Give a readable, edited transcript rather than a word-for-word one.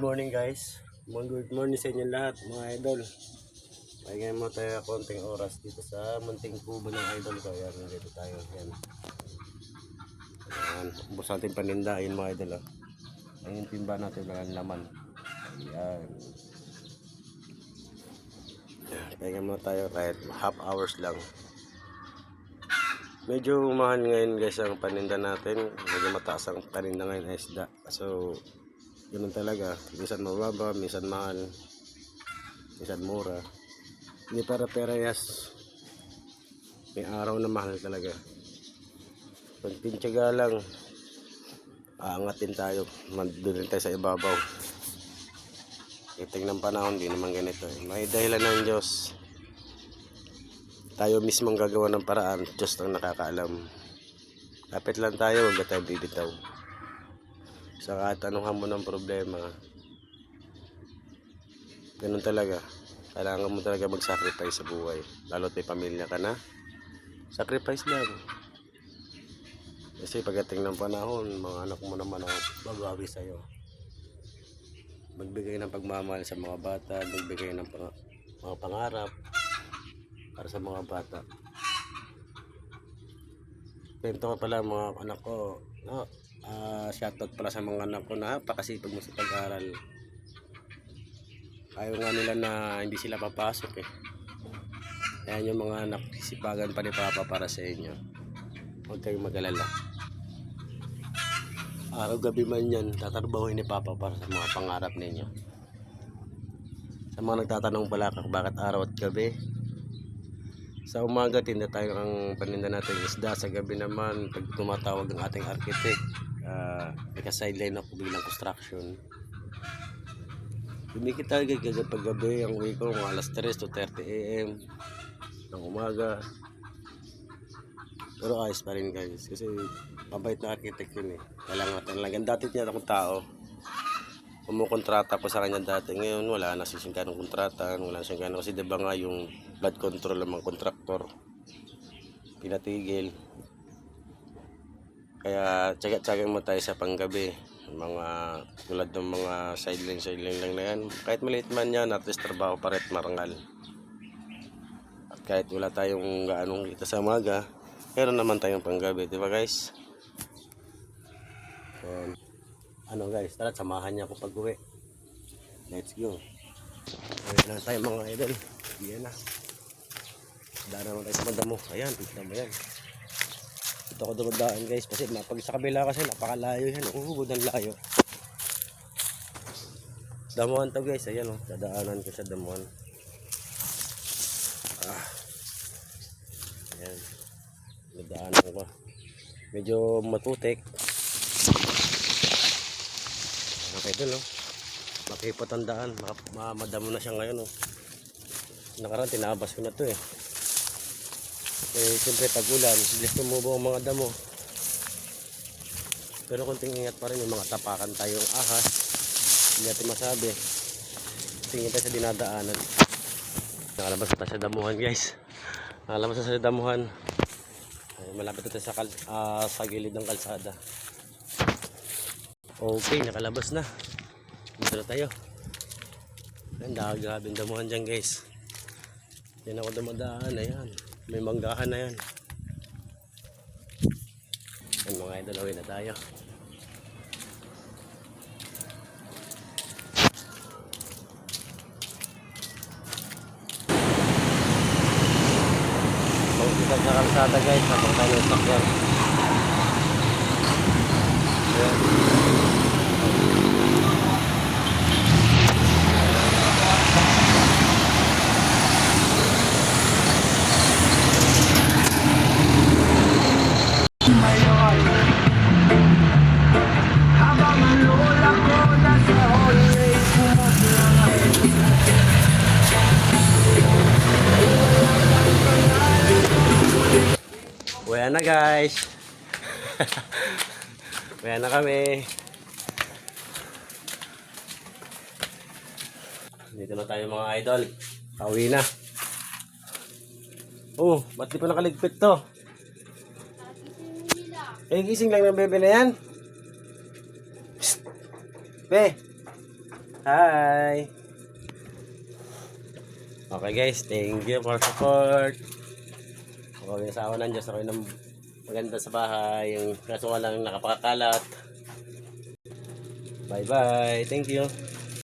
morning guys. Good morning sa inyo lahat mga idol. Pahingayin mo tayo konting oras dito sa munting kubo ng idol ko. Ayan, dito tayo. Ayan. Ayan. Ubus natin paninda. Ayan mga idol. Ayan yung timba natin ng laman. Ayan. Pahingayin mo tayo kahit half hours lang. Medyo mahal ngayon guys ang paninda natin. Medyo mataas ang paninda ngayon ay isda. So ganun talaga, minsan mababa, minsan mahal, minsan mura. Hindi para perayas. May araw na mahal talaga. Konting tiyaga lang, aangatin tayo, mandulin tayo sa ibabaw. Iting ng panahon, di naman ganito. May dahilan ng Diyos. Tayo mismong gagawa ng paraan, Diyos ang nakakaalam. Kapit lang tayo, huwag na tayo bibitaw. Sa katanungan mo ng problema, ganun talaga. Kailangan mo talaga mag-sacrifice sa buhay. Lalo't may pamilya ka na, sacrifice lang. Kasi pagdating ng panahon, mga anak mo naman ang babawi sa'yo. Magbigay ng pagmamahal sa mga bata, magbigay ng mga pangarap para sa mga bata. Kwento ko pala mga anak ko, no? Shoutout pala sa mga anak ko na napakasipag mo sa pag-aaral. Ayaw nga nila na hindi sila papasok eh. Ayan yung mga anak, sisipagan pa ni Papa para sa inyo. Huwag kayong mag-alala. Araw gabi man yan, tatrabahuin ni Papa para sa mga pangarap ninyo. Sa mga nagtatanong pala bakit araw at gabi, sa umaga tinda tayo ang paninda natin isda. Sa gabi naman pag tumatawag ang ating architect, naka-sideline ako bilang construction. Dumikit tayo kapag gabi. Ang uwi ko mga alas 3 to 30 AM ng umaga. Pero ayos pa rin guys, kasi mabait na architect yun eh. Kailangan lang. Dati niya akong tao, kumukontrata ko sa kanya dati. Ngayon wala na siyang ganong kontrata, wala siyang ganong, kasi diba nga yung blood control ng mga kontraktor pinatigil. Kaya tsaga-tsaga mo tayo sa panggabi, mga tulad ng mga sideline lang na yan. Kahit maliit man yan, at least trabaho pa rin marangal. At kahit wala tayong gaanong kita sa umaga, meron naman tayong panggabi, diba guys? Ano guys, tara samahan niya ako pag uwi. Let's go. Uwi na tayo mga idol. Yan na. Daan naman tayo sa madamo. Ayan, tignan mo yan. Dito ako dumadaan guys, kasi pag sa kabila kasi napakalayo yan. Uhugod ang layo. Damuhan to guys, ayan o. Dadaanan ko sa damuhan. Ayan. Dadaanan ko. Medyo matutik. Okay doon o. Makipot ang daan. Madamo na siya ngayon o. Nakaraan tinabas ko na to eh. Siyempre pag-ulan, bilis tumubo ang mga damo. Pero konting ingat pa rin, yung mga tapakan tayong ahas. Hindi natin masabi. Tingin tayo sa dinadaanan. Nakalabas na tayo sa damuhan guys. Nakalabas na sa damuhan. Ay, malapit na tayo sa gilid ng kalsada. Okay, nakalabas na. Dito na tayo. Ganda, grabe ang damuhan dyan guys. Yan ako dumadaan, ayan. May manggahan na yan. Yan mga idol, away na tayo. Pagkikat sa kalsada guys, habang tayo sakyan. Ayan. Uwi na guys. Uwi na kami. Dito na tayo mga idol. Pauwi na. Oh, ba't di pa nakaligpit to? Eh, gising lang ng bebe na yan. Psst. Be. Hi! Okay guys, thank you for support. Ako yung asawa ng Diyos, ako yung maganda sa bahay. Yung kaso nga lang nakapakakalat. Bye bye, thank you.